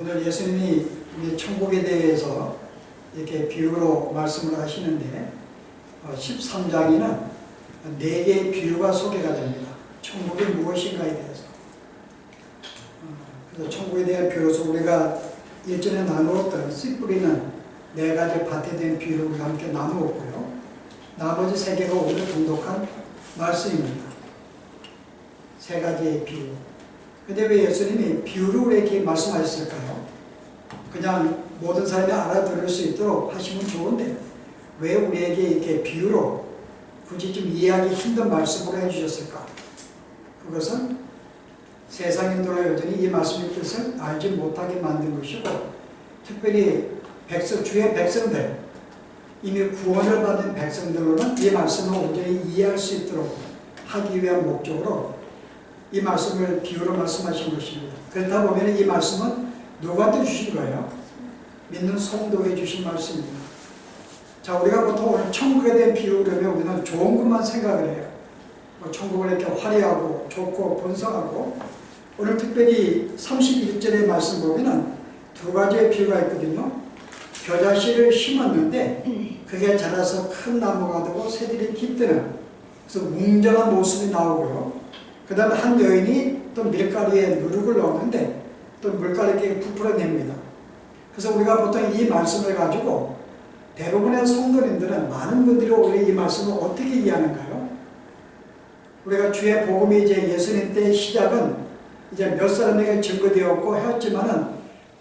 오늘 예수님이 우리 천국에 대해서 이렇게 비유로 말씀을 하시는데 13장에는 4개의 비유가 소개가 됩니다. 천국이 무엇인가에 대해서. 그래서 천국에 대한 비유로서 우리가 예전에 나누었던 씨 뿌리는 4가지 밭에 대한 비유를 우리가 함께 나누었고요. 나머지 3개가 오늘 동독한 말씀입니다. 3가지의 비유. 근데 왜 예수님이 비유를 우리에게 말씀하셨을까요? 그냥 모든 사람이 알아들을 수 있도록 하시면 좋은데 왜 우리에게 이렇게 비유로 굳이 좀 이해하기 힘든 말씀으로 해주셨을까? 그것은 세상인들은 여전히 이 말씀의 뜻을 알지 못하게 만든 것이고, 특별히 주의 백성들, 이미 구원을 받은 백성들로는 이 말씀을 온전히 이해할 수 있도록 하기 위한 목적으로 이 말씀을 비유로 말씀하신 것입니다. 그렇다 보면 이 말씀은 누구한테 주신 거예요? 믿는 성도에게 주신 말씀입니다. 자, 우리가 보통 오늘 천국에 대한 비유 그러면 우리는 좋은 것만 생각을 해요. 천국을 이렇게 화려하고 좋고 번성하고, 오늘 특별히 31절의 말씀 보면 2가지의 비유가 있거든요. 겨자씨를 심었는데 그게 자라서 큰 나무가 되고 새들이 깃드는, 그래서 웅장한 모습이 나오고요. 그 다음에 한 여인이 또 밀가루에 누룩을 넣었는데 또 물가루에 부풀어냅니다. 그래서 우리가 보통 이 말씀을 가지고 대부분의 성도님들은, 많은 분들이 오히려 이 말씀을 어떻게 이해하는가요? 우리가 주의 복음이 이제 예수님 때의 시작은 이제 몇 사람에게 증거되었고 했지만은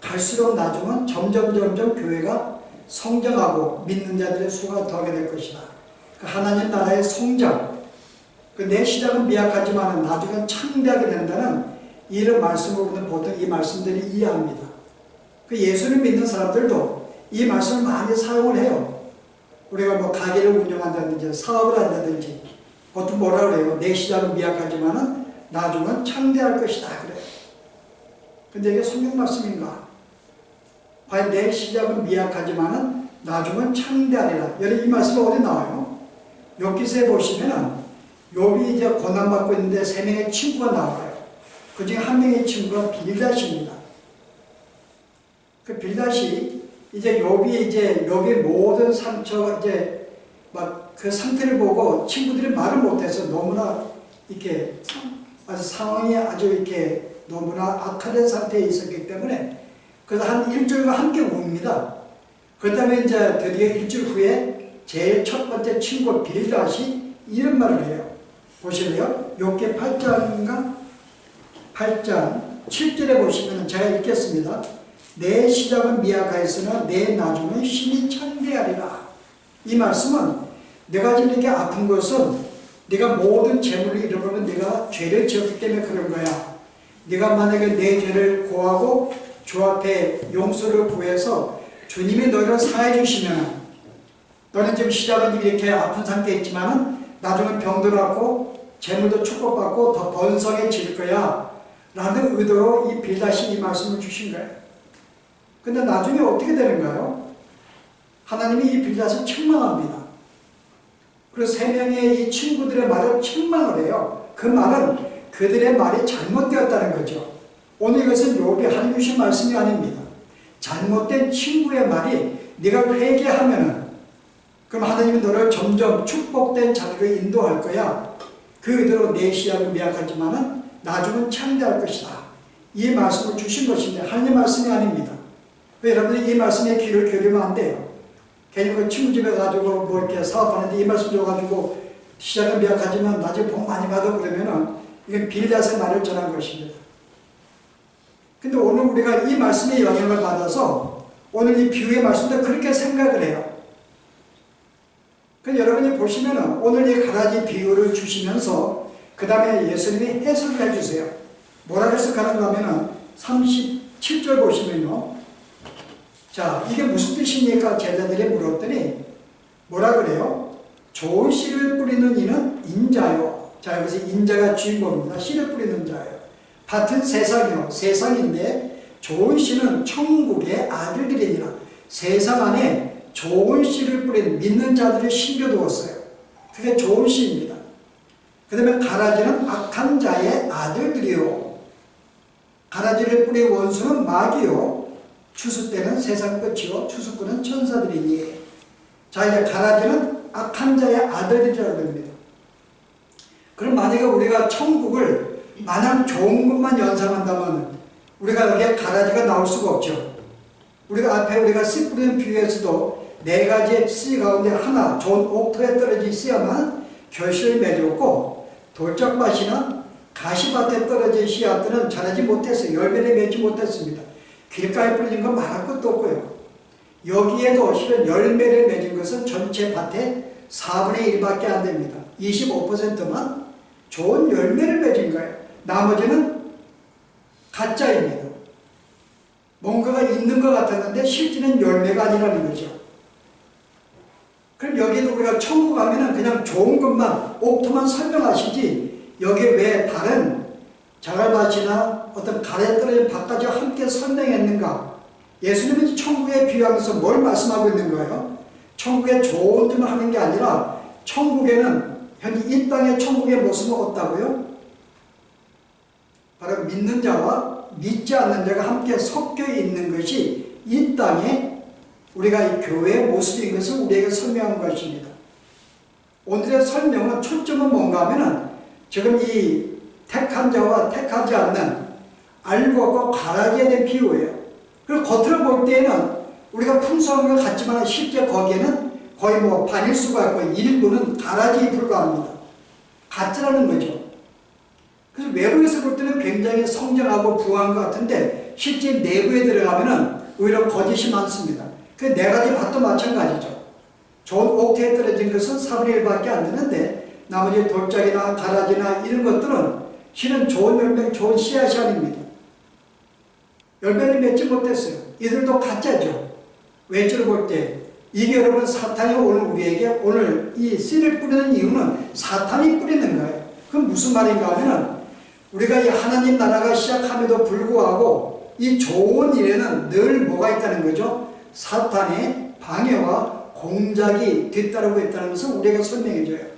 갈수록 나중은 점점 교회가 성장하고 믿는 자들의 수가 더하게 될 것이다. 그 하나님 나라의 성장, 내 시작은 미약하지만 나중엔 창대하게 된다는 이런 말씀을 우리는 보통 이 말씀들이 이해합니다. 그 예수를 믿는 사람들도 이 말씀을 많이 사용을 해요. 우리가 뭐 가게를 운영한다든지 사업을 한다든지 보통 뭐라 그래요? 내 시작은 미약하지만 나중은 창대할 것이다 그래요. 근데 이게 성경 말씀인가? 과연 내 시작은 미약하지만 나중은 창대하리라. 여러분 이 말씀이 어디 나와요? 욥기서에 보시면은 욥이 이제 고난받고 있는데 3명의 친구가 나와요. 그 중에 한 명의 친구가 빌닷입니다. 그 빌닷이 이제 욥의 모든 상처가 이제 막 그 상태를 보고 친구들이 말을 못해서 너무나 이렇게 상황이 아주 이렇게 너무나 악화된 상태에 있었기 때문에, 그래서 한 일주일과 함께 웁니다. 그 다음에 이제 드디어 일주일 후에 제일 첫 번째 친구 빌닷이 이런 말을 해요. 보실래요? 욥기 8장 7절에 보시면 제가 읽겠습니다. 내 시작은 미약하였으나 내 나중은 심히 창대하리라. 이 말씀은 내가 지금 이렇게 아픈 것은 네가 모든 재물을 잃어버리면 네가 죄를 지었기 때문에 그런 거야. 네가 만약에 내 죄를 고하고 주 앞에 용서를 구해서 주님이 너희를 사해 주시면, 너는 지금 시작은 이렇게 아픈 상태에 있지만 나중은 병도 낫고 재물도 축복받고 더 번성해질 거야 라는 의도로 이 빌닷이 이 말씀을 주신 거예요. 근데 나중에 어떻게 되는가요? 하나님이 이 빌닷을 책망합니다. 그래서 3명의 이 친구들의 말을 책망을 해요. 그 말은 그들의 말이 잘못되었다는 거죠. 오늘 이것은 욥이 하나님 주신 말씀이 아닙니다. 잘못된 친구의 말이 네가 회개하면은 그럼 하나님이 너를 점점 축복된 자리로 인도할 거야. 그 의도로 내 시작은 미약하지만은 나중은 창대할 것이다. 이 말씀을 주신 것인데 하나님 말씀이 아닙니다. 여러분들이 이 말씀에 귀를 기울이면 안 돼요. 괜히 그 친구 집에 가지고 뭐 이렇게 사업하는데 이 말씀 줘가지고 시작은 미약하지만 나중에 복 많이 받아 그러면은 이건 빌닷의 말을 전한 것입니다. 근데 오늘 우리가 이 말씀의 영향을 받아서 오늘 이 비유의 말씀도 그렇게 생각을 해요. 그 여러분이 보시면은 오늘 이 가라지 비유를 주시면서 그 다음에 예수님이 해석을 해주세요. 뭐라 해석하는가 하면은 37절 보시면요. 자, 이게 무슨 뜻입니까? 제자들이 물었더니 뭐라 그래요? 좋은 씨를 뿌리는 이는 인자요. 자, 여기서 인자가 주인공입니다. 씨를 뿌리는 자예요. 밭은 세상이요. 세상인데 좋은 씨는 천국의 아들들이니라. 세상 안에 좋은 씨를 뿌린 믿는 자들을 심겨두었어요. 그게 좋은 씨입니다. 그 다음에 가라지는 악한 자의 아들들이요. 가라지를 뿌린 원수는 마귀요 추수 때는 세상 끝이요 추수꾼은 천사들이니. 자, 이제 가라지는 악한 자의 아들이라고 합니다. 그럼 만약에 우리가 천국을 마냥 좋은 것만 연상한다면 우리가 여기에 가라지가 나올 수가 없죠. 우리가 앞에 우리가 씨 뿌리는 비유에서도 네 가지의 씨 가운데 하나 좋은 옥토에 떨어져 있어야만 결실을 맺었고, 돌짝밭이나 가시밭에 떨어진 씨앗들은 자라지 못했어요. 열매를 맺지 못했습니다. 길가에 뿌려진 건 말할 것도 없고요. 여기에도 실은 열매를 맺은 것은 전체 밭의 4분의 1밖에 안 됩니다. 25%만 좋은 열매를 맺은 거예요. 나머지는 가짜입니다. 뭔가가 있는 것 같았는데 실제는 열매가 아니라는 거죠. 그럼 여기도 우리가 천국 가면은 그냥 좋은 것만, 옥토만 설명하시지 여기에 왜 다른 자갈밭이나 어떤 가래 떨어진 밭까지 함께 설명했는가? 예수님이 천국에 비유하면서 뭘 말씀하고 있는 거예요? 천국에 좋은 점을 하는 게 아니라 천국에는 현재 이 땅의 천국의 모습은 어떻다고요? 바로 믿는 자와 믿지 않는 자가 함께 섞여 있는 것이 이 땅에 우리가 이 교회의 모습인 것을 우리에게 설명한 것입니다. 오늘의 설명은 초점은 뭔가 하면은 지금 이 택한 자와 택하지 않는 알곡과 가라지에 대한 비유예요. 그리고 겉으로 볼 때에는 우리가 풍성한 것 같지만 실제 거기에는 거의 뭐 반일수가 있고 일부는 가라지에 불과합니다. 가짜라는 거죠. 그래서 외부에서 볼 때는 굉장히 성장하고 부유한 것 같은데 실제 내부에 들어가면은 오히려 거짓이 많습니다. 그 네 가지 밭도 마찬가지죠. 좋은 옥토에 떨어진 것은 4분의 1밖에 안 되는데 나머지 돌짝이나 가라지나 이런 것들은 실은 좋은 열매, 좋은 씨앗이 아닙니다. 열매를 맺지 못했어요. 이들도 가짜죠. 왼쪽으로 볼 때 이게 여러분 사탄이 오늘 우리에게 오늘 이 씨를 뿌리는 이유는 사탄이 뿌리는 거예요. 그건 무슨 말인가 하면은 우리가 이 하나님 나라가 시작함에도 불구하고 이 좋은 일에는 늘 뭐가 있다는 거죠? 사탄의 방해와 공작이 뒤따르고 있다는 것을 우리에게 설명해줘요.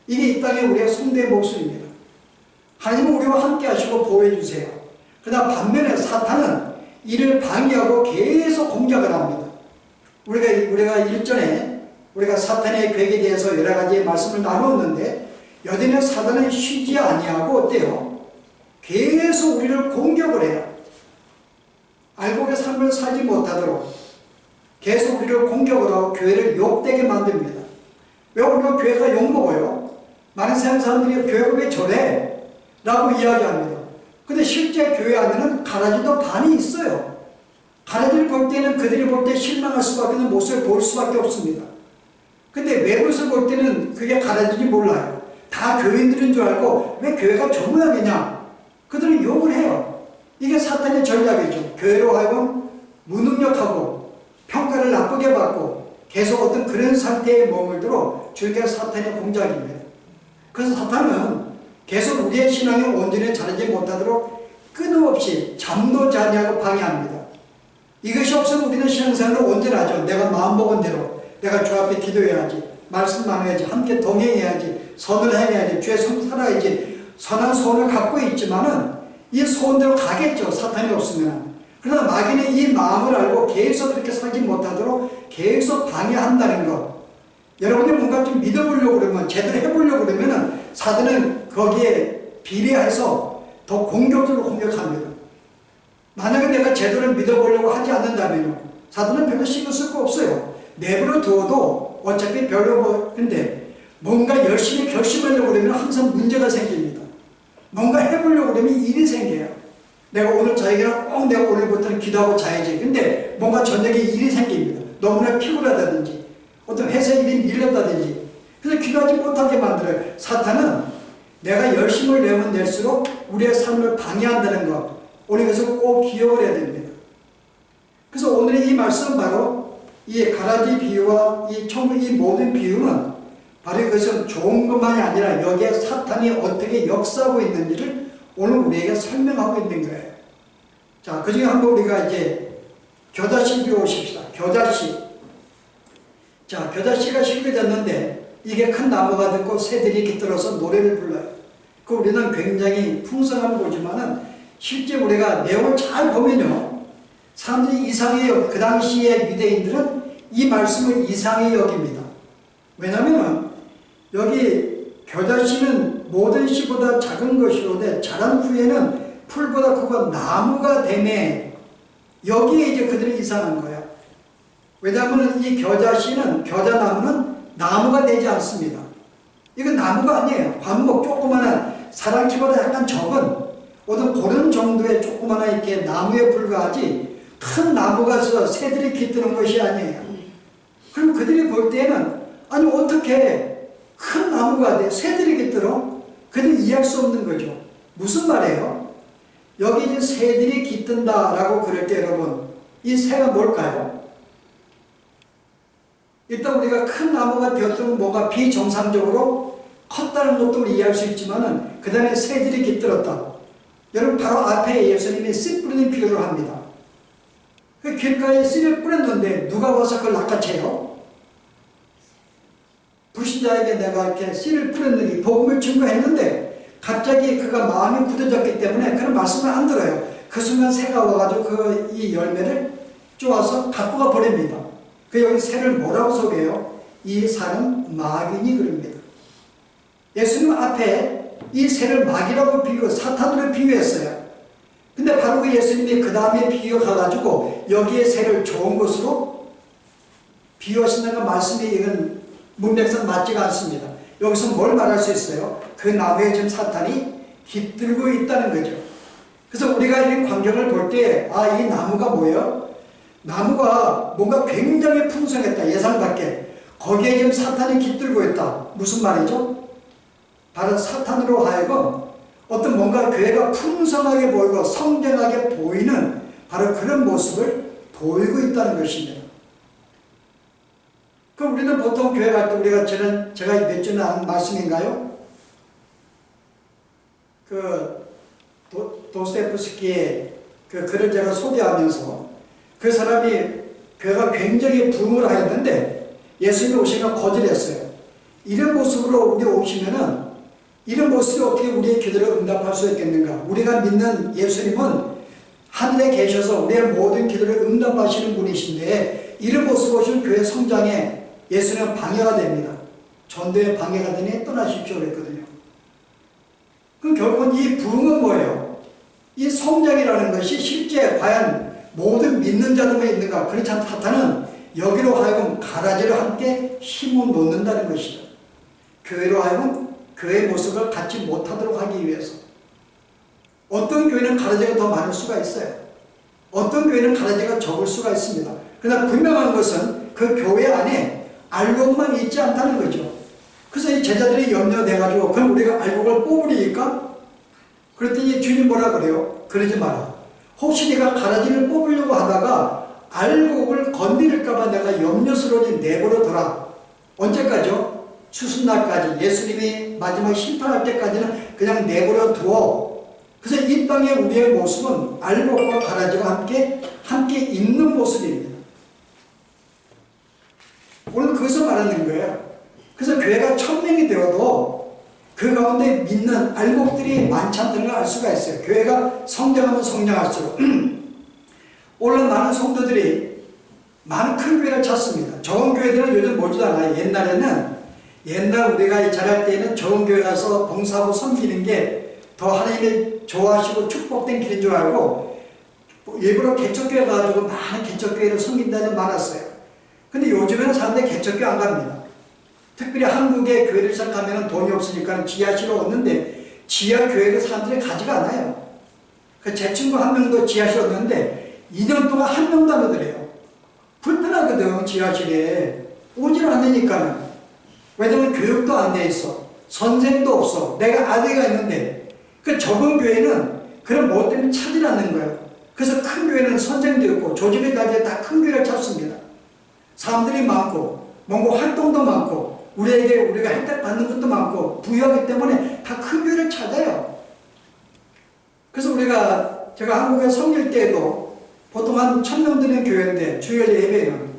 이게 이 땅에 우리의 성도의 목소리입니다. 하나님은 우리와 함께 하시고 보호해주세요. 그러나 반면에 사탄은 이를 방해하고 계속 공작을 합니다. 우리가 일전에 우리가 사탄의 계획에 대해서 여러 가지 말씀을 나눴는데 여전히 사탄은 쉬지 아니하고 어때요? 계속 우리를 공격을 해요. 알곡의 삶을 살지 못하도록 계속 우리를 공격을 하고 교회를 욕되게 만듭니다. 왜 우리가 교회가 욕먹어요? 많은 사람들이 교회가 왜 저래? 라고 이야기합니다. 근데 실제 교회 안에는 가라지도 반이 있어요. 가라지를 볼 때는 그들이 볼 때 실망할 수밖에 없는 모습을 볼 수밖에 없습니다. 근데 외부에서 볼 때는 그게 가라지인지 몰라요. 다 교인들인 줄 알고 왜 교회가 저 모양이냐? 그들은 욕을 해요. 이게 사탄의 전략이죠. 교회로 하여금 무능력하고 평가를 나쁘게 받고 계속 어떤 그런 상태에 머물도록 주의가 사탄의 공작입니다. 그래서 사탄은 계속 우리의 신앙이 온전히 자라지 못하도록 끊임없이 잠도 자니하고 방해합니다. 이것이 없으면 우리는 신앙생활을 온전하죠. 내가 마음먹은 대로 내가 주 앞에 기도해야지, 말씀 나눠야지, 함께 동행해야지, 선을 행해야지, 주의 성 살아야지, 선한 소원을 갖고 있지만은 이 소원대로 가겠죠. 사탄이 없으면. 그러나 마귀는 이 마음을 알고 계속 그렇게 살지 못하도록 계속 방해한다는 것. 여러분이 뭔가 좀 믿어보려고 그러면, 제대로 해보려고 그러면은 사탄은 거기에 비례해서 더 공격적으로 공격합니다. 만약에 내가 제대로 믿어보려고 하지 않는다면요, 사탄은 별로 신경 쓸 거 없어요. 내버려 두어도 어차피 별로 뭐, 근데 뭔가 열심히 결심하려고 그러면 항상 문제가 생깁니다. 뭔가 해보려고 그러면 일이 생겨요. 내가 오늘 자에게는 꼭 내가 오늘부터는 기도하고 자야지. 근데 뭔가 저녁에 일이 생깁니다. 너무나 피곤하다든지 어떤 회사 일이 밀렸다든지 그래서 기도하지 못하게 만들어요. 사탄은 내가 열심을 내면 낼수록 우리의 삶을 방해한다는 것, 우리 그것을 꼭 기억을 해야 됩니다. 그래서 오늘의 이 말씀은 바로 이 가라지 비유와 이 천국 이 모든 비유는 바로 이것은 좋은 것만이 아니라 여기에 사탄이 어떻게 역사하고 있는지를 오늘 우리에게 설명하고 있는 거예요. 자, 그 중에 한번 우리가 이제 겨자씨 비워봅시다. 겨자씨. 자, 겨자씨가 심겨졌는데 이게 큰 나무가 됐고 새들이 깃들어서 노래를 불러요. 그 우리는 굉장히 풍성함을 보지만은 실제 우리가 내용을 잘 보면요, 사람들이 이상하게 그 당시에 유대인들은 이 말씀을 이상하게 여깁니다. 왜냐하면 여기 겨자씨는 모든 씨보다 작은 것이로되 자란 후에는 풀보다 크고 나무가 되매, 여기에 이제 그들이 이상한 거야. 왜냐하면 이 겨자나무는 나무가 되지 않습니다. 이건 나무가 아니에요. 관목 조그마한 사랑키보다 약간 적은 어떤 그런 정도의 조그마한 이렇게 나무에 불과하지 큰 나무가 서 새들이 깃드는 것이 아니에요. 그럼 그들이 볼 때는 아니 어떻게 큰 나무가 돼 새들이 깃들어? 그들이 이해할 수 없는 거죠. 무슨 말이에요? 여기 이제 새들이 깃든다라고 그럴 때 여러분, 이 새가 뭘까요? 일단 우리가 큰 나무가 되었던 뭔가 비정상적으로 컸다는 것도 우리 이해할 수 있지만은 그 다음에 새들이 깃들었다. 여러분 바로 앞에 예수님이 씨 뿌리는 비유를 합니다. 그 길가에 씨를 뿌렸는데 누가 와서 그걸 낚아채요? 불신자에게 내가 이렇게 씨를 뿌렸는데 복음을 증거했는데 갑자기 그가 마음이 굳어졌기 때문에 그런 말씀을 안 들어요. 그 순간 새가 와가지고 이 열매를 쪼아서 갖고 가 버립니다. 여기 새를 뭐라고 소개해요? 이 새는 마귀니 그럽니다. 예수님 앞에 이 새를 마귀라고 사탄으로 비유했어요. 근데 바로 그 예수님이 그 다음에 비유가가지고 여기에 새를 좋은 것으로 비유하신다는 말씀이 이건 문맥상 맞지가 않습니다. 여기서 뭘 말할 수 있어요? 그 나무에 지금 사탄이 깃들고 있다는 거죠. 그래서 우리가 이 광경을 볼 때, 아, 이 나무가 뭐예요? 나무가 뭔가 굉장히 풍성했다. 예상 밖에. 거기에 지금 사탄이 깃들고 있다. 무슨 말이죠? 바로 사탄으로 하여금 어떤 뭔가 교회가 풍성하게 보이고 성장하게 보이는 바로 그런 모습을 보이고 있다는 것입니다. 그럼 우리는 보통 교회 갈 때 우리가 제가 몇 전에 한 말씀인가요? 도스토옙스키의 그 글을 제가 소개하면서 그 사람이 교회가 굉장히 부흥을 하였는데 예수님이 오시면 거절했어요. 이런 모습으로 우리 오시면은 이런 모습이 어떻게 우리의 기도를 응답할 수 있겠는가? 우리가 믿는 예수님은 하늘에 계셔서 우리의 모든 기도를 응답하시는 분이신데 이런 모습 오시면 교회 성장에 예수님은 방해가 됩니다. 전도에 방해가 되니 떠나십시오 그랬거든요. 그럼 결국은 이 부흥은 뭐예요? 이 성장이라는 것이 실제 과연 모든 믿는 자들만 있는가? 그렇지 않다. 사탄은 여기로 하여금 가라지를 함께 심어 놓는다는 것이죠. 교회로 하여금 교회의 모습을 갖지 못하도록 하기 위해서. 어떤 교회는 가라지가 더 많을 수가 있어요. 어떤 교회는 가라지가 적을 수가 있습니다. 그러나 분명한 것은 그 교회 안에 알곡만 있지 않다는 거죠. 그래서 이 제자들이 염려돼가지고 그럼 우리가 알곡을 뽑으리니까? 그랬더니 주님 뭐라 그래요? 그러지 마라. 혹시 네가 가라지를 뽑으려고 하다가 알곡을 건드릴까봐 내가 염려스러우니 내버려둬라. 언제까지요? 추수날까지. 예수님이 마지막 심판할 때까지는 그냥 내버려두어. 그래서 이 땅에 우리의 모습은 알곡과 가라지가 함께 있는 모습입니다. 오늘 그것을 말하는 거예요. 그래서 교회가 1000명이 되어도 그 가운데 믿는 알곡들이 많지 않다는 걸 알 수가 있어요. 교회가 성장하면 성장할수록 오늘 많은 성도들이 많은 큰 교회를 찾습니다. 적은 교회들은 요즘 멀지도 않아요. 옛날 우리가 자랄 때는 적은 교회 가서 봉사하고 섬기는 게 더 하나님의 좋아하시고 축복된 길인 줄 알고 일부러 개척교회 가가지고 많은 개척교회를 섬긴다는 데 많았어요. 근데 요즘에는 사람들이 개척교회 안 갑니다. 특별히 한국의 교회를 시작하면 돈이 없으니까 지하실을 얻는데 지하교회를 사람들이 가지가 않아요. 제 친구 한 명도 지하실 얻는데 2년 동안 한 명도 안 오더래요. 불편하거든. 지하실에 오지를 않으니까는. 왜냐면 교육도 안 돼 있어. 선생도 없어. 내가 아들가 있는데 그 적은 교회는 그런 뭐 때문에 찾지 않는 거예요. 그래서 큰 교회는 선생도 있고 조직을 가지고 다 큰 교회를 찾습니다. 사람들이 많고 뭔가 활동도 많고 우리가 혜택 받는 것도 많고 부유하기 때문에 다 큰 교회를 찾아요. 그래서 제가 한국에 섬길 때에도 보통 한 1000명 되는 교회인데 주일 예배는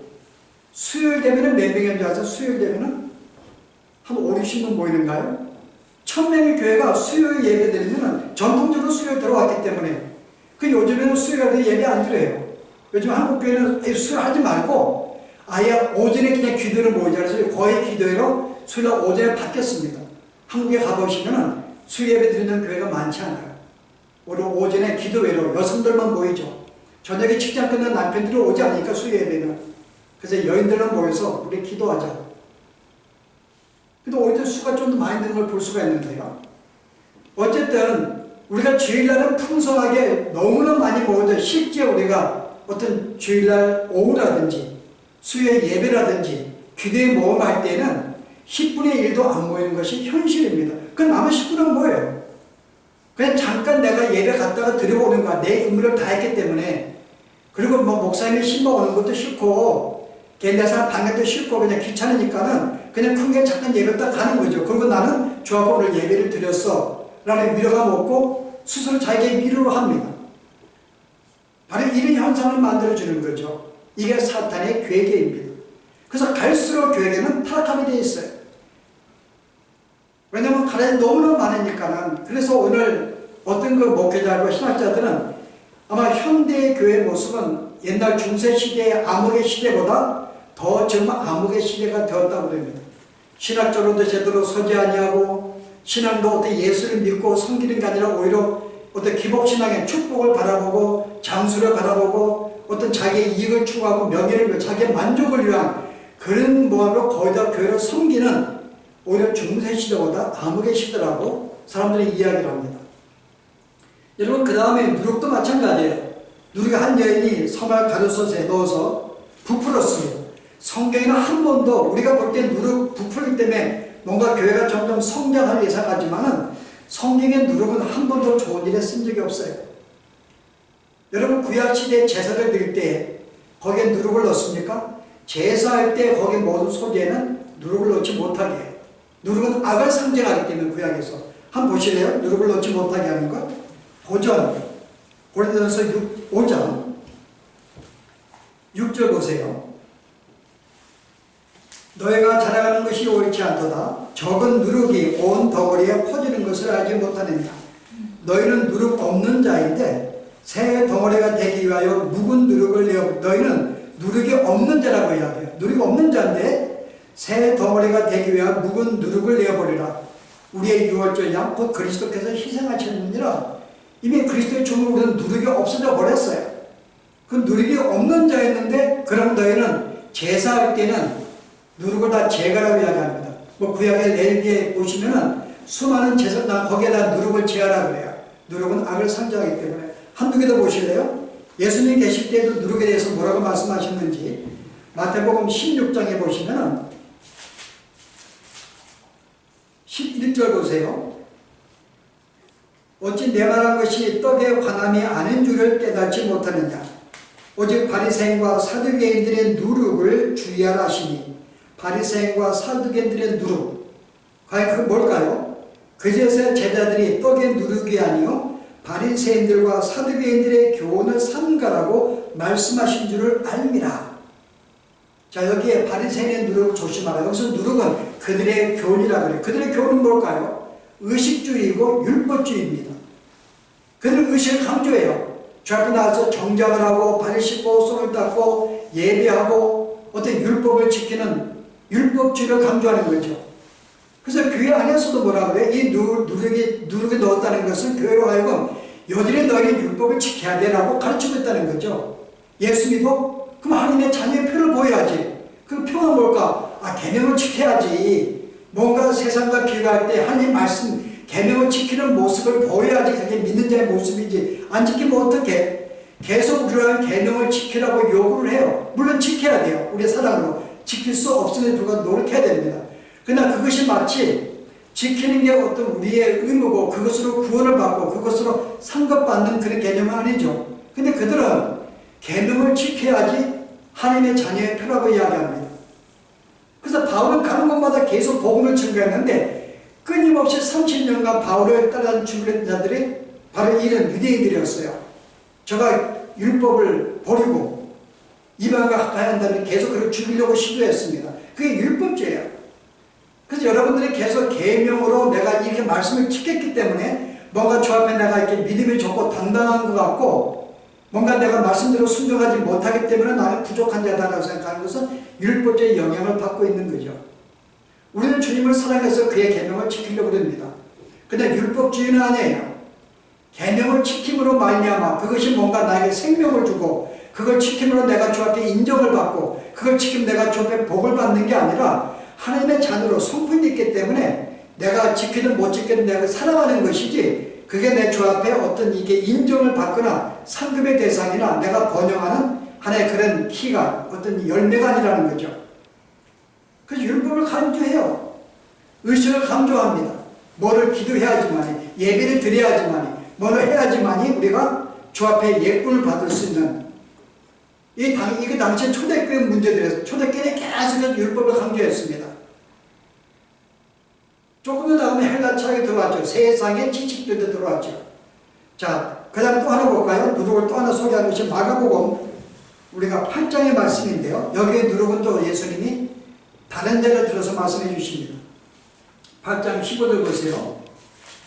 수요일 되면은 몇 명인 줄 아세요? 수요일 되면은 한 50, 60명 모이는가요? 1000명의 교회가 수요 예배 드리면 전통적으로 수요 들어왔기 때문에 그 요즘에는 수요일 예배 안 드려요. 요즘 한국 교회는 수요 하지 말고 아예 오전에 그냥 기도를 모이자 그래서 거의 기도회로 수요일 오전에 바뀌었습니다. 한국에 가보시면 수요 예배 드리는 교회가 많지 않아요. 우리 오전에 기도회로 여성들만 모이죠. 저녁에 직장 끝난 남편들이 오지 않으니까 수요 예배는. 그래서 여인들만 모여서 우리 기도하자. 근데 오히려 수가 좀 더 많이 드는 걸 볼 수가 있는데요. 어쨌든 우리가 주일날은 풍성하게 너무나 많이 모여도 실제 우리가 어떤 주일날 오후라든지 수요 예배라든지 기도에 모험할 때는 10분의 1도 안 모이는 것이 현실입니다. 그럼 남은 10분은 뭐예요? 그냥 잠깐 내가 예배 갔다가 드리고 오는 거야. 내 의무를 다 했기 때문에. 그리고 뭐 목사님이 신방 오는 것도 싫고 개인사람 방해도 싫고 그냥 귀찮으니까는 그냥 큰 게 잠깐 예배 딱 가는 거죠. 그리고 나는 주 앞에 오늘 예배를 드렸어 라는 위로가 먹고 스스로 자기의 위로를 합니다. 바로 이런 현상을 만들어주는 거죠. 이게 사탄의 괴계입니다. 그래서 갈수록 교회는 타락하게 되어 있어요. 왜냐하면 가난이 너무나 많으니까는. 그래서 오늘 어떤 그 목회자고 신학자들은 아마 현대의 교회의 모습은 옛날 중세시대의 암흑의 시대보다 더 정말 암흑의 시대가 되었다고 합니다. 신학적으로도 제대로 서지 아니하고 신앙도 어떤 예수를 믿고 섬기는 게 아니라 오히려 어떤 기복신앙의 축복을 바라보고 장수를 바라보고 어떤 자기의 이익을 추구하고 명예를 위해 자기의 만족을 위한 그런 모함으로 거의 다 교회를 섬기는 오히려 중세시대보다 암흑의 시대라고 사람들이 이야기를 합니다. 여러분 그 다음에 누룩도 마찬가지예요. 누룩이 한 여인이 섬을 가로솥에 넣어서 부풀었습니다. 성경에는 한 번도 우리가 볼 때 누룩 부풀기 때문에 뭔가 교회가 점점 성장할 예상하지만은 성경의 누룩은 한 번도 좋은 일에 쓴 적이 없어요. 여러분 구약시대에 제사를 드릴 때 거기에 누룩을 넣습니까? 제사할 때 거기 모든 소재에는 누룩을 넣지 못하게 해요. 누룩은 악을 상징하기 때문에 구약에서 한번 보실래요? 누룩을 넣지 못하게 하는 것. 보전 고린도전서 5장 6절 보세요. 너희가 자랑하는 것이 옳지 않도다. 적은 누룩이 온 덩어리에 퍼지는 것을 알지 못하느냐. 너희는 누룩 없는 자인데 새 덩어리가 되기 위하여 묵은 누룩을 내어. 너희는 누룩이 없는 자라고 이야기해요. 누룩이 없는 자인데 새 덩어리가 되기 위하여 묵은 누룩을 내어버리라. 우리의 유월절 양 곧 그리스도께서 희생하셨느니라. 이미 그리스도의 죽음으로 우리는 누룩이 없어져 버렸어요. 그 누룩이 없는 자였는데 그럼 너희는 제사할 때는 누룩을 다 제거라고 이야기합니다. 뭐 구약의 레위기에 보시면은 수많은 제사장 거기에다 누룩을 제하라고 그래요. 누룩은 악을 상징하기 때문에. 한두 개 더 보실래요? 예수님 계실 때에도 누룩에 대해서 뭐라고 말씀하셨는지 마태복음 16장에 보시면은 11절 보세요. 어찌 내 말한 것이 떡에 관함이 아닌 줄을 깨닫지 못하느냐. 오직 바리새인과 사두개인들의 누룩을 주의하라 하시니. 바리새인과 사두개인들의 누룩, 과연 그건 뭘까요? 그제서야 제자들이 떡의 누룩이 아니요 바리새인들과 사두개인들의 교훈을 삼가라고 말씀하신 줄을 알미라. 자, 여기에 바리새인의 누룩을 조심하라. 여기서 누룩은 그들의 교훈이라 그래요. 그들의 교훈은 뭘까요? 의식주의이고 율법주의입니다. 그들은 의식을 강조해요. 주 앞에 나와서 정장을 하고 발 씻고 손을 닦고 예배하고 어떤 율법을 지키는 율법주의를 강조하는 거죠. 그래서 교회 안에서도 뭐라 그래요? 이 누룩에 넣었다는 것은 교회로 하여금 여전히 너희는 율법을 지켜야 돼 라고 가르치고 있다는 거죠. 예수 믿어? 그럼 하나님의 자녀의 표를 보여야지. 그 표가 뭘까? 계명을 지켜야지. 뭔가 세상과 비교할 때 하나님 말씀 계명을 지키는 모습을 보여야지 그게 믿는 자의 모습이지. 안 지키면 어떡해? 계속 우리는 계명을 지키라고 요구를 해요. 물론 지켜야 돼요. 우리의 사랑으로. 지킬 수 없음에도 불구하고 노력해야 됩니다. 그러나 그것이 마치 지키는 게 어떤 우리의 의무고 그것으로 구원을 받고 그것으로 상급받는 그런 개념은 아니죠. 근데 그들은 계명을 지켜야지 하나님의 자녀의 표라고 이야기합니다. 그래서 바울은 가는 곳마다 계속 복음을 증거했는데 끊임없이 30년간 바울을 따라 죽이는 자들이 바로 이런 유대인들이었어요. 저가 율법을 버리고 이방과 가까이 한다면 계속 그를 죽이려고 시도했습니다. 그게 율법죄예요. 그래서 그래서 여러분들이 계속 계명으로 내가 이렇게 말씀을 지켰기 때문에 뭔가 주 앞에 내가 이렇게 믿음이 좋고 당당한 것 같고 뭔가 내가 말씀대로 순종하지 못하기 때문에 나는 부족한 자다라고 생각하는 것은 율법적인 영향을 받고 있는 거죠. 우리는 주님을 사랑해서 그의 계명을 지키려고 합니다. 근데 율법주의는 아니에요. 계명을 지킴으로 말미암아 그것이 뭔가 나에게 생명을 주고 그걸 지킴으로 내가 주 앞에 인정을 받고 그걸 지키면 내가 주 앞에 복을 받는 게 아니라 하나님의 자녀로 성품이 있기 때문에 내가 지키든 못 지키든 내가 살아가는 것이지 그게 내 주 앞에 어떤 이게 인정을 받거나 상급의 대상이나 내가 번영하는 하나의 그런 키가 어떤 열매가 아니라는 거죠. 그래서 율법을 강조해요. 의식을 강조합니다. 뭐를 기도해야지만 예배를 드려야지만 뭐를 해야지만이 우리가 주 앞에 예쁨을 받을 수 있는 이게 당시 초대교회 문제들에서 초대교회는 계속 율법을 강조했습니다. 조금 더 나가면 헬라 철학이 들어왔죠. 세상의 지식들도 들어왔죠. 자, 그 다음 또 하나 볼까요? 누룩을 또 하나 소개하는 것이 마가복음 우리가 8장의 말씀인데요. 여기에 누룩은 또 예수님이 다른 데를 들어서 말씀해 주십니다. 8장 15절 보세요.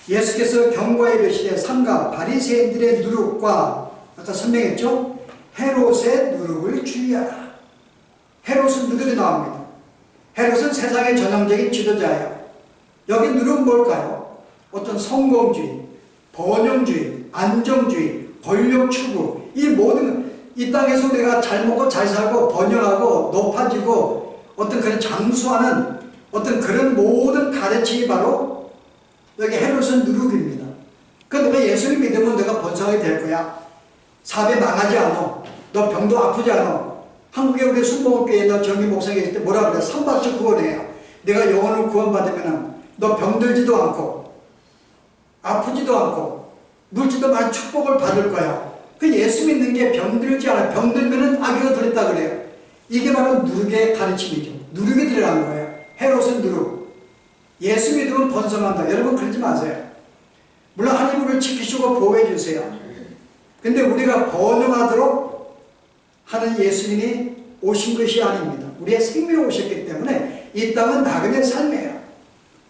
예수께서 경고해 이르시되 삼가 바리새인들의 누룩과 아까 설명했죠? 헤롯의 누룩을 주의하라. 헤롯은 누룩이 나옵니다. 헤롯은 세상의 전형적인 지도자예요. 여기 누룩은 뭘까요? 어떤 성공주의, 번영주의, 안정주의, 권력 추구 이 모든 이 땅에서 우리가 잘 먹고 잘 살고 번영하고 높아지고 어떤 그런 장수하는 어떤 그런 모든 가르침이 바로 여기 헤롯은 누룩입니다. 그런데 내가 예수를 믿으면 내가 번성하게 될 거야. 사업에 망하지 않아. 너 병도 아프지 않아. 한국에 우리 순복음교회 나 정기 목사님 계실 때 뭐라 그래? 삼박주 구원해요. 내가 영혼을 구원받으면 너 병들지도 않고 아프지도 않고 늙지도 않은 축복을 받을 거야. 그 예수 믿는 게 병들지 않아. 병들면은 악의가 들었다 그래요. 이게 바로 누룩의 가르침이죠. 누룩이 들어간 거예요. 헤롯은 누룩. 예수 믿으면 번성한다. 여러분 그러지 마세요. 물론 하나님 우리를 지키시고 보호해 주세요. 근데 우리가 번영하도록 하는 예수님이 오신 것이 아닙니다. 우리의 생명이 오셨기 때문에 이 땅은 나그네 삶이에요.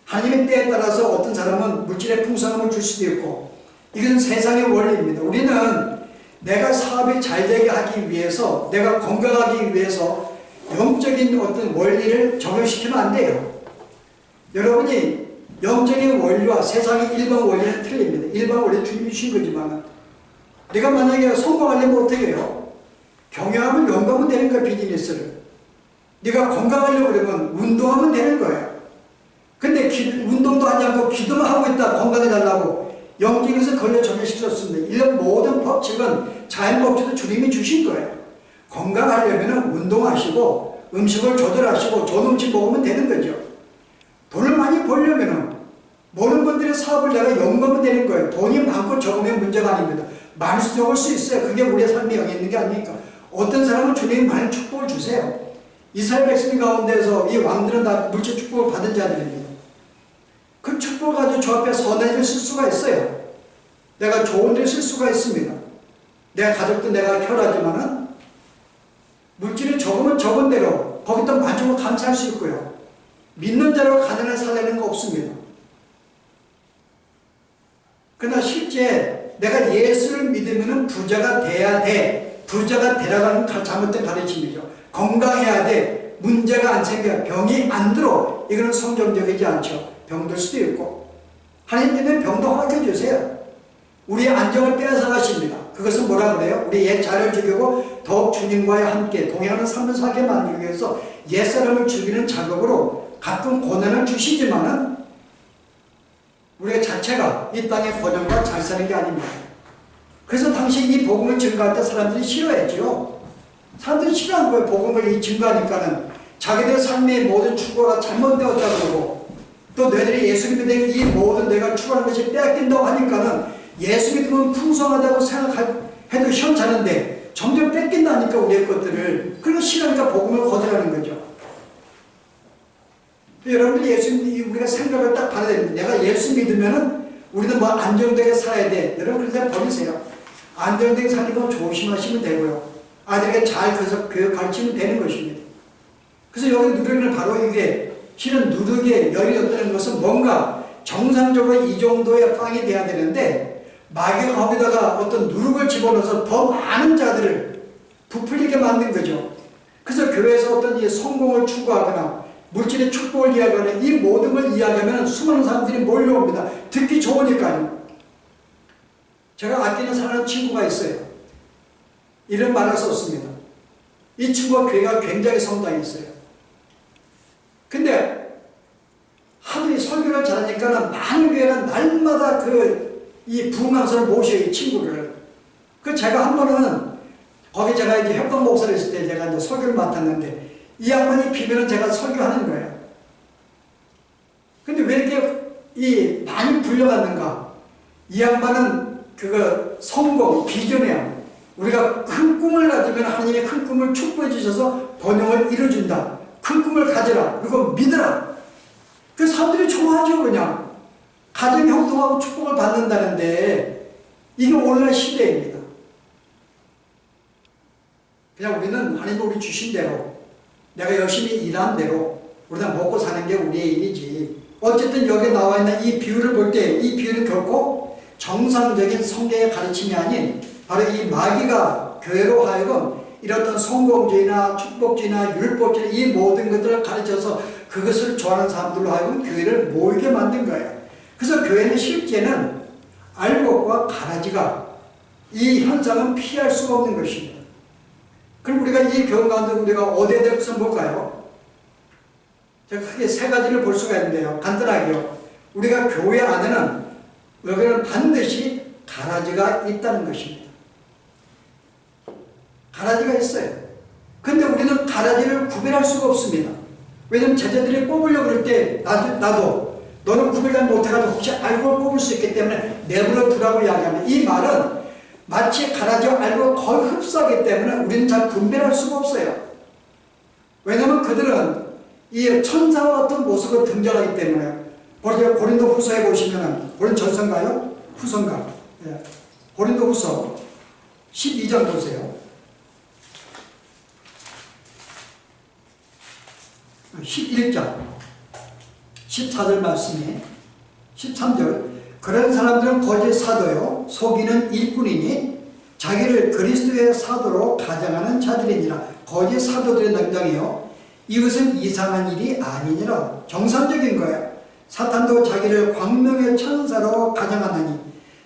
하나님의 때에 따라서 어떤 사람은 물질의 풍성함을 줄 수도 있고 이건 세상의 원리입니다. 우리는 내가 사업이 잘 되게 하기 위해서 내가 건강하기 위해서 영적인 어떤 원리를 적용시키면 안 돼요. 여러분이 영적인 원리와 세상의 일반 원리는 틀립니다. 일반 원리는 주님이 주신 거지만 내가 만약에 성공하려면 어떻게 해요? 경영하면 영감은 되는 거야. 비즈니스를. 네가 건강하려고 그러면 운동하면 되는 거예요. 근데 운동도 하지 않고 기도만 하고 있다 건강해달라고 영적에서 걸려 적용시켰습니다. 이런 모든 법칙은 자연법칙도 주님이 주신 거예요. 건강하려면 운동하시고 음식을 조절하시고 좋은 음식 먹으면 되는 거죠. 돈을 많이 벌려면 모든 분들의 사업을 내가 영감은 되는 거예요. 돈이 많고 적으면 문제가 아닙니다. 많을 수 적을 수 있어요. 그게 우리의 삶에 영향이 있는 게 아닙니까? 어떤 사람은 주님이 많은 축복을 주세요. 이스라엘 백성 가운데서 이 왕들은 다 물질 축복을 받은 자들입니다. 그 축복을 가지고 저 앞에 선한 일을 쓸 수가 있어요. 내가 좋은 일을 쓸 수가 있습니다. 내 가족도 내가 혈하지만은 물질이 적으면 적은 대로 거기다 만족을 감사할 수 있고요. 믿는 자로 가난을 살려는 거 없습니다. 그러나 실제 내가 예수를 믿으면 부자가 돼야 돼. 부자가 되라는 잘못된 가르침이죠. 건강해야 돼. 문제가 안 생겨. 병이 안 들어. 이거는 성경적이지 않죠. 병들 수도 있고. 하나님은 병도 허락해 주세요. 우리의 안정을 빼앗아 가십니다. 그것은 뭐라 그래요? 우리 옛 자를 죽이고 더욱 주님과 함께 동행하는 삶을 살게 만들기 위해서 옛사람을 죽이는 작업으로 가끔 고난을 주시지만은 우리가 자체가 이 땅의 번영과 잘 사는 게 아닙니다. 그래서 당시 이 복음을 증거할 때 사람들이 싫어했죠. 사람들이 싫어한 거예요. 복음을 증거하니까는 자기들 삶의 모든 추구가 잘못되었다고 그러고 또 너희들이 예수 믿는 이 모든 내가 추구하는 것이 빼앗긴다고 하니까는 예수 믿으면 풍성하다고 생각해도 시원찮은데 점점 뺏긴다니까 우리의 것들을. 그래서 싫으니까 복음을 거절하는 거죠. 여러분들이 예수 믿는 우리가 생각을 딱 받아야 됩니다. 내가 예수 믿으면은 우리는 뭐 안정되게 살아야 돼. 여러분 그래서 버리세요. 안정되게 살려면 조심하시면 되고요. 아들에게 잘 교육 가르치면 되는 것입니다. 그래서 여기 누리는 바로 이게 실은 누룩에 열이 없다는 것은 뭔가 정상적으로 이 정도의 빵이 돼야 되는데 마귀가 거기다가 어떤 누룩을 집어넣어서 더 많은 자들을 부풀리게 만든 거죠. 그래서 교회에서 어떤 이 성공을 추구하거나 물질의 축복을 이야기하거나 이 모든 걸 이야기하면 수많은 사람들이 몰려옵니다. 듣기 좋으니까요. 제가 아끼는 사랑하는 친구가 있어요. 이런 말을 썼습니다. 이 친구가 교회가 굉장히 성당이 있어요. 근데 하도 이 설교를 잘하니까 많은 교회가 날마다 이 부흥강사를 모셔요, 이 친구를. 제가 한 번은 거기 제가 이제 협동 목사를 있을 때 제가 이제 설교를 맡았는데 이 양반이 비면은 제가 설교하는 거예요. 근데 왜 이렇게 많이 불려갔는가? 이 양반은 성공, 비전이야. 우리가 큰 꿈을 가지면 하나님이 큰 꿈을 축복해 주셔서 번영을 이루어준다. 큰 꿈을 가져라. 그리고 믿어라. 그 사람들이 좋아하죠, 그냥. 가정이 형통하고 축복을 받는다는데 이게 오늘날 시대입니다. 그냥 우리는 하나님 우리 주신 대로 내가 열심히 일한 대로 우리가 먹고 사는 게 우리의 일이지. 어쨌든 여기 나와 있는 이 비유를 볼 때 이 비유는 결코 정상적인 성경의 가르침이 아닌 바로 이 마귀가 교회로 하여금 이런 성공주의나 축복주의나 율법주의 이 모든 것들을 가르쳐서 그것을 좋아하는 사람들로 하여금 교회를 모이게 만든 거예요. 그래서 교회는 실제는 알곡과 가라지가 이 현상은 피할 수가 없는 것입니다. 그럼 우리가 이 교훈 가운데 우리가 어디에 대해서 볼까요? 제가 크게 세 가지를 볼 수가 있는데요. 간단하게요. 우리가 교회 안에는 여기는 반드시 가라지가 있다는 것입니다. 가라지가 있어요. 근데 우리는 가라지를 구별할 수가 없습니다. 왜냐면 제자들이 뽑으려고 그럴 때 나도 너는 구별을 못해가지고 혹시 알고 뽑을 수 있기 때문에 내버려 두라고 이야기합니다. 이 말은 마치 가라지와 알고 거의 흡사하기 때문에 우리는 잘 분별할 수가 없어요. 왜냐하면 그들은 이 천사와 같은 모습을 등장하기 때문에 고린도 후서에 보시면 고린도 전서인가요? 후서인가? 예. 고린도 후서 12장 보세요. 11장 14절 말씀이 13절 그런 사람들은 거짓 사도요 속이는 일꾼이니 자기를 그리스도의 사도로 가장하는 자들이니라. 거짓 사도들의 등장이요 이것은 이상한 일이 아니니라. 정상적인 거예요. 사탄도 자기를 광명의 천사로 가장하나니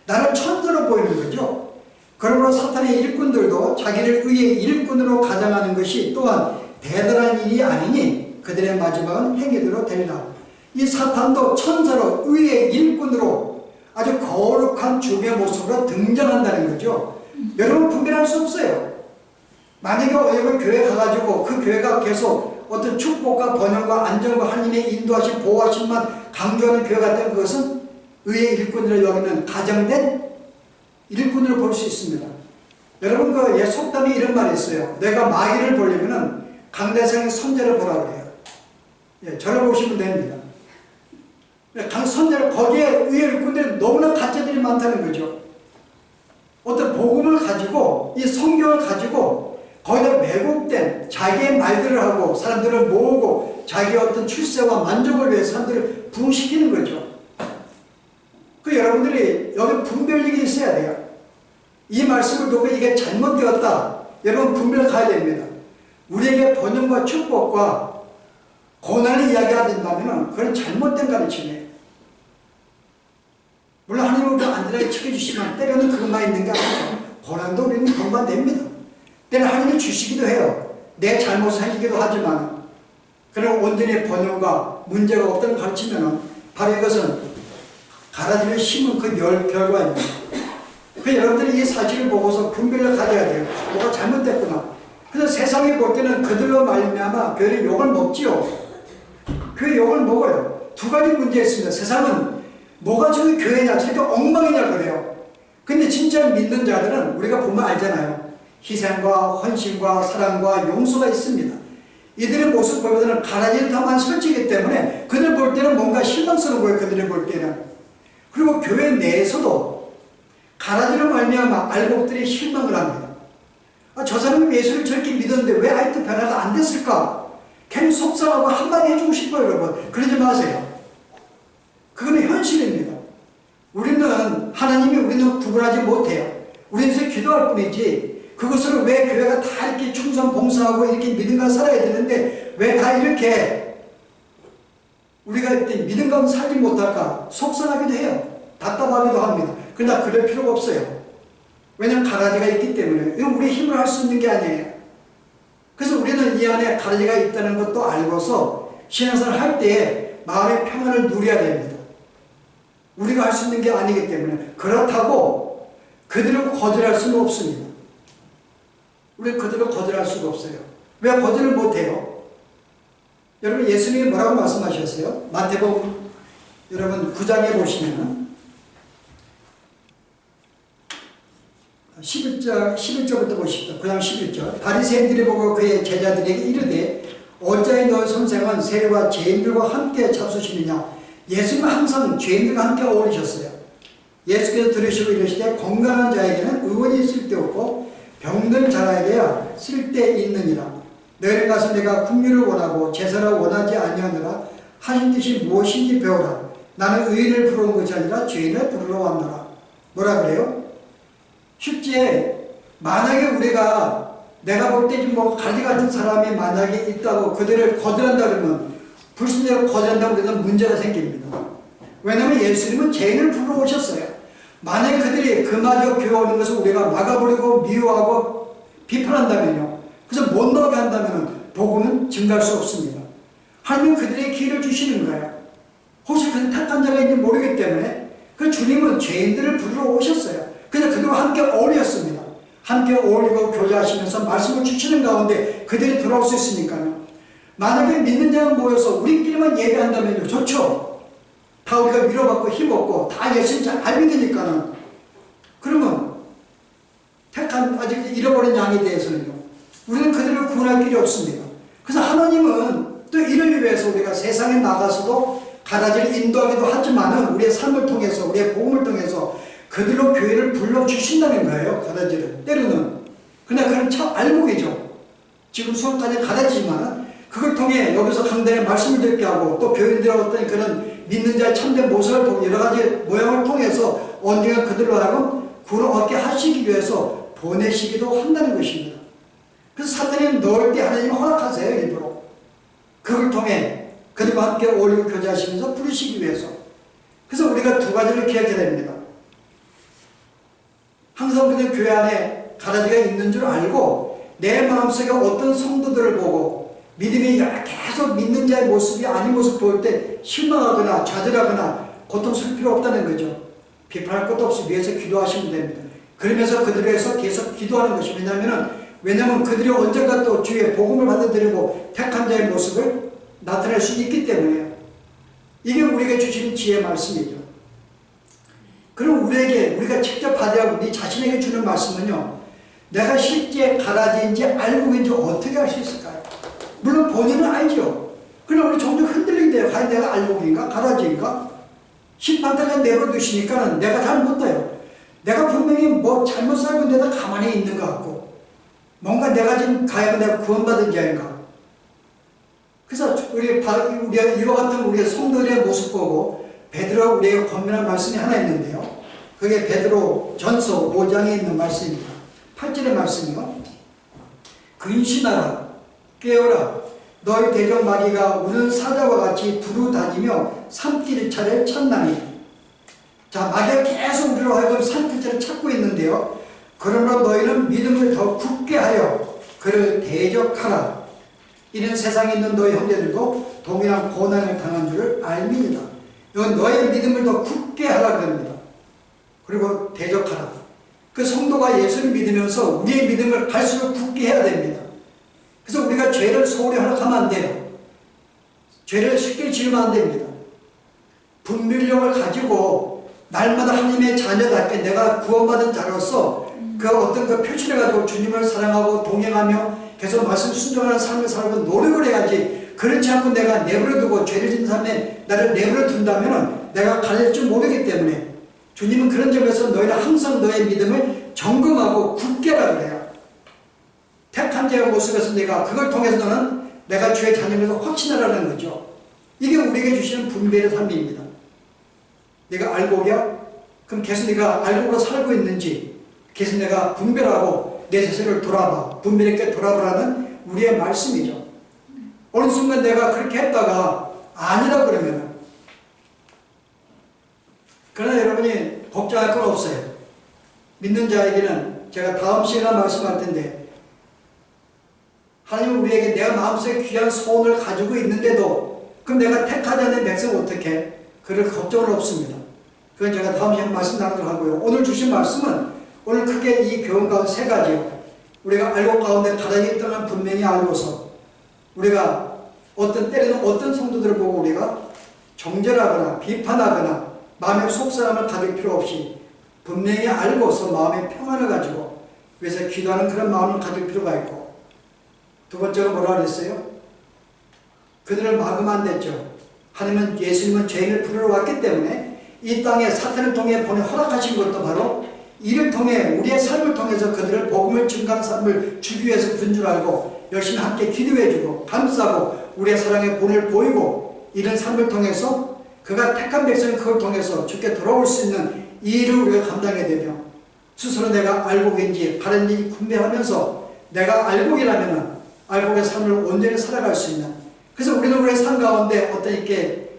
나를 천사로 보이는 거죠. 그러므로 사탄의 일꾼들도 자기를 의의 일꾼으로 가장하는 것이 또한 대단한 일이 아니니 그들의 마지막은 행위대로 되리라. 이 사탄도 천사로 의의 일꾼으로 아주 거룩한 주의 모습으로 등장한다는 거죠. 여러분 분별할 수 없어요. 만약에 여러분 교회 가가지고 그 교회가 계속 어떤 축복과 번영과 안정과 하나님의 인도하신 보호하심만 강조하는 교회 같다면 그것은 의의 일꾼으로 여기는 가장된 일꾼으로 볼 수 있습니다. 여러분 속담에 이런 말이 있어요. 내가 마귀를 보려면 강대상의 선제를 보라 그래요. 예, 저를 보시면 됩니다. 선제를 거기에 의의 일꾼들이 너무나 가짜들이 많다는 거죠. 어떤 복음을 가지고 이 성경을 가지고 거기다 왜곡된 자기의 말들을 하고 사람들을 모으고 자기의 어떤 출세와 만족을 위해 사람들을 부흥시키는 거죠. 여러분들이 여기 분별력이 있어야 돼요. 이 말씀을 듣고 이게 잘못되었다. 여러분 분별 가야 됩니다. 우리에게 번영과 축복과 고난을 이야기해야 된다면 그건 잘못된 가르침이에요. 물론 하나님은 그 안전하게 지켜주시면 때로는 그것만 있는 게 아니에요. 고난도 우리는 경반됩니다. 때는 하나님이 주시기도 해요. 내 잘못을 해주기도 하지만 그런 온전히 번영과 문제가 없다는 가르치면 바로 이것은 가라지를 심은 그 결과입니다. 여러분들이 이 사실을 보고서 분별을 가져야 돼요. 뭐가 잘못됐구나. 그래서 세상이 볼 때는 그들로 말미암아 교회는 욕을 먹지요. 교회 욕을 먹어요. 두 가지 문제가 있습니다. 세상은 뭐가 저기 교회냐 저렇게 엉망이냐 그래요. 근데 진짜 믿는 자들은 우리가 보면 알잖아요. 희생과 헌신과 사랑과 용서가 있습니다. 이들의 모습 보면은 가라지를 다만 설치기 때문에 그들 볼 때는 뭔가 실망스러운 거예요. 그들을 볼 때는. 그리고 교회 내에서도 가라지로 말미암아 알곡들이 실망을 합니다. 저 사람은 예수를 저렇게 믿었는데 왜 아직도 변화가 안 됐을까? 괜히 속상하고 한마디 해주고 싶어요, 여러분. 그러지 마세요. 그거는 현실입니다. 우리는 구분하지 못해요. 우리는 이제 기도할 뿐이지, 그것을 왜 교회가 다 이렇게 충성 봉사하고 이렇게 믿음과 살아야 되는데 왜 다 이렇게 우리가 믿음 가운데 살지 못할까 속상하기도 해요. 답답하기도 합니다. 그러나 그럴 필요가 없어요. 왜냐하면 가라지가 있기 때문에. 이건 우리 힘으로 할 수 있는 게 아니에요. 그래서 우리는 이 안에 가라지가 있다는 것도 알고서 신앙생활을 할 때에 마음의 평안을 누려야 됩니다. 우리가 할 수 있는 게 아니기 때문에. 그렇다고 그들을 거절할 수는 없습니다. 우리 그들을 거절할 수가 없어요. 왜 거절을 못해요? 여러분, 예수님이 뭐라고 말씀하셨어요? 마태복음 여러분 9장에 보시면은 11절부터 보십시오. 9장 11절. 바리새인들이 보고 그의 제자들에게 이르되 어찌하여 너희 선생은 세리와 죄인들과 함께 잡수시느냐. 예수님은 항상 죄인들과 함께 어울리셨어요. 예수께서 들으시고 이르시되 건강한 자에게는 의원이 쓸데없고 병든 자에게야 쓸데있느니라. 너희는 가서 내가 긍휼을 원하고 제사를 원하지 아니하노라 하신 뜻이 무엇인지 배우라. 나는 의인을 부르는 것이 아니라 죄인을 부르러 왔노라. 뭐라 그래요? 실제 만약에 우리가 내가 볼 때 뭐 가지 같은 사람이 만약에 있다고 그들을 거절한다 그러면 불신자를 거절한다고 그러면 문제가 생깁니다. 왜냐하면 예수님은 죄인을 부르러 오셨어요. 만약에 그들이 그마저 교회 오는 것을 우리가 막아버리고 미워하고 비판한다면요. 그래서 못 나오게 한다면 복음은 증가할 수 없습니다. 하나님은 그들에게 기회를 주시는 거예요. 혹시 그는 택한 자가 있는지 모르기 때문에 그 주님은 죄인들을 부르러 오셨어요. 그래서 그들과 함께 어울렸습니다. 함께 어울리고 교제하시면서 말씀을 주시는 가운데 그들이 돌아올 수 있으니까요. 만약에 믿는 자가 모여서 우리끼리만 예배한다면요. 좋죠. 다 우리가 위로받고 힘없고 다 예수님 잘 믿으니까는. 그러면 택한 아직 잃어버린 양에 대해서는요. 우리는 그들을 구원할 길이 없습니다. 그래서 하나님은 또 이를 위해서 우리가 세상에 나가서도 가라지를 인도하기도 하지만은 우리의 삶을 통해서 우리의 복음을 통해서 그들로 교회를 불러주신다는 거예요. 가라지를. 때로는. 그러나 그건 참 알곡이죠. 지금 수업까지 가라지지만 그걸 통해 여기서 강단에 말씀을 듣게 하고 또 교인들의 어떤 그런 믿는 자의 참된 모습을 보고 여러 가지 모양을 통해서 언젠가 그들로 하여금 구원을 얻게 하시기 위해서 보내시기도 한다는 것입니다. 그래서 사탄이 넣을 때 하나님이 허락하세요. 일부러. 그걸 통해 그들과 함께 어울리고 교제하시면서 부르시기 위해서. 그래서 우리가 두 가지를 기억해야 됩니다. 항상 우리는 교회 안에 가라지가 있는 줄 알고 내 마음속에 어떤 성도들을 보고 믿음이 계속 믿는 자의 모습이 아닌 모습 볼 때 실망하거나 좌절하거나 고통스러울 필요 없다는 거죠. 비판할 것도 없이 위해서 기도하시면 됩니다. 그러면서 그들을 위해서 계속 기도하는 것이 왜냐하면 그들이 언젠가 또 주의 복음을 받아들이고 택한 자의 모습을 나타낼 수 있기 때문에요. 이게 우리에게 주시는 지혜의 말씀이죠. 그럼 우리가 직접 받아야 우리 자신에게 주는 말씀은요. 내가 실제 가라지인지 알고인지 어떻게 알 수 있을까요? 물론 본인은 알죠. 그러나 우리 종종 흔들리게 돼요. 과연 내가 알곡인가? 가라지인가? 심판대가 내버려두시니까 내가 잘 못해요. 내가 분명히 뭐 잘못 살고 있는데도 가만히 있는 것 같고 뭔가 내가 지금 가야만 내가 구원받은 자인가? 그래서 우리가 이와 같은 우리의 성도들의 모습 보고 베드로가 우리에게 권면한 말씀이 하나 있는데요. 그게 베드로 전서 5장에 있는 말씀입니다. 8절의 말씀이요. 근신하라, 깨어라. 너희 대적 마귀가 우는 사자와 같이 두루 다니며 산길차를 찾나니. 자, 마귀가 계속 우리로 하여금 산길차를 찾고 있는데요. 그러므로 너희는 믿음을 더 굳게 하여 그를 대적하라. 이는 세상에 있는 너희 형제들도 동일한 고난을 당한 줄을 알미니라. 이건 너의 믿음을 더 굳게 하라 그럽니다. 그리고 대적하라. 그 성도가 예수를 믿으면서 우리의 믿음을 갈수록 굳게 해야 됩니다. 그래서 우리가 죄를 소홀히 허락하면 안 돼요. 죄를 쉽게 지으면 안 됩니다. 분별력을 가지고 날마다 하나님의 자녀답게 내가 구원받은 자로서 그 어떤 그 표출을 가지고 주님을 사랑하고 동행하며 계속 말씀 순종하는 삶을 살고 노력을 해야지. 그렇지 않고 내가 내버려두고 죄를 짓는 삶에 나를 내버려둔다면 내가 가릴 줄 모르기 때문에 주님은 그런 점에서 너희는 항상 너의 믿음을 점검하고 굳게 하라 그래요. 택한 자의 모습에서 내가 그걸 통해서 너는 내가 주의 자녀에서 확신하라는 거죠. 이게 우리에게 주시는 분별의 삶입니다. 내가 알고야? 그럼 계속 내가 알고로 살고 있는지 계속 내가 분별하고 내 자신을 돌아봐, 분별 있게 돌아보라는 우리의 말씀이죠. 어느 순간 내가 그렇게 했다가 아니라 그러면, 그러나 여러분이 걱정할 건 없어요. 믿는 자에게는 제가 다음 시간에 말씀할 텐데, 하나님은 우리에게 내가 마음속에 귀한 소원을 가지고 있는데도 그럼 내가 택하지 않는 백성은 어떻게? 그럴 걱정은 없습니다. 그건 제가 다음 시간에 말씀 나누도록 하고요. 오늘 주신 말씀은 오늘 크게 이 교훈 가운데 세 가지요. 우리가 알고 가운데 가닥이 있다는 걸 분명히 알고서 우리가 때로는 어떤 성도들을 보고 우리가 정죄하거나 비판하거나 마음의 속상함을 가질 필요 없이 분명히 알고서 마음의 평안을 가지고 위해서 기도하는 그런 마음을 가질 필요가 있고, 두 번째로 뭐라 그랬어요? 그들을 막으면 안 됐죠. 하나님은 예수님은 죄인을 부르러 왔기 때문에 이 땅에 사탄을 통해 보내 허락하신 것도 바로 이를 통해 우리의 삶을 통해서 그들을 복음을 증가하는 삶을 주기 위해서 준 줄 알고 열심히 함께 기도해주고 감싸고 우리의 사랑의 본을 보이고 이런 삶을 통해서 그가 택한 백성은 그걸 통해서 주께 돌아올 수 있는 이 일을 우리가 감당해야 되며, 스스로 내가 알곡인지 바른지 분별하면서 내가 알곡이라면 알곡의 삶을 온전히 살아갈 수 있는, 그래서 우리는 우리의 삶 가운데 어떤 이렇게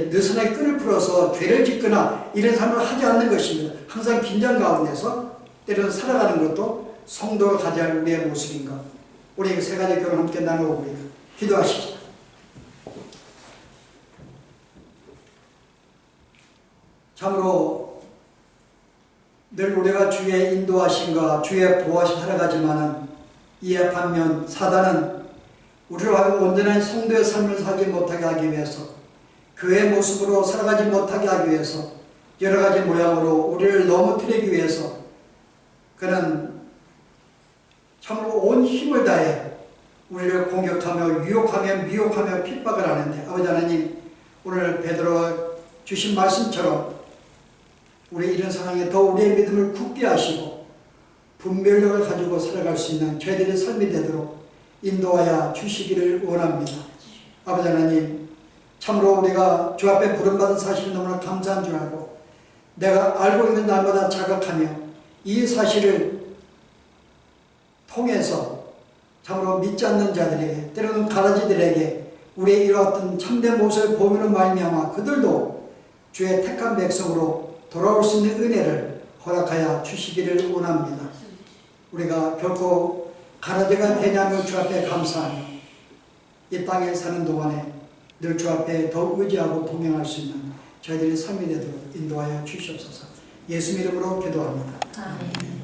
느슨하게 끈을 풀어서 죄를 짓거나 이런 삶을 하지 않는 것입니다. 항상 긴장 가운데서 때로는 살아가는 것도 성도가 가져야 할 우리의 모습인가. 우리 이 세 가지 교훈을 함께 나누고 기도하시죠. 참으로 늘 우리가 주의 인도하심과 주의 보호하심 살아가지만은 이에 반면 사단은 우리로 하여금 온전한 성도의 삶을 살지 못하게 하기 위해서, 교회의 모습으로 살아가지 못하게 하기 위해서, 여러 가지 모양으로 우리를 넘어뜨리기 위해서 그는 참으로 온 힘을 다해 우리를 공격하며 유혹하며 미혹하며 핍박을 하는데, 아버지 하나님, 오늘 베드로가 주신 말씀처럼 우리 이런 상황에 더 우리의 믿음을 굳게 하시고 분별력을 가지고 살아갈 수 있는 저희들의 삶이 되도록 인도하여 주시기를 원합니다. 아버지 하나님, 참으로 우리가 주 앞에 부름받은 사실이 너무나 감사한 줄 알고 내가 알고 있는 날마다 자각하며 이 사실을 통해서 참으로 믿지 않는 자들에게, 때로는 가라지들에게 우리의 이러한 참된 모습을 보이는 말미암아 그들도 주의 택한 백성으로 돌아올 수 있는 은혜를 허락하여 주시기를 원합니다. 우리가 결코 가라지가 되냐며 주 앞에 감사하며 이 땅에 사는 동안에 늘 주 앞에 더욱 의지하고 동행할 수 있는 저희들의 삶이 되도록 인도하여 주시옵소서. 예수 이름으로 기도합니다. 아멘.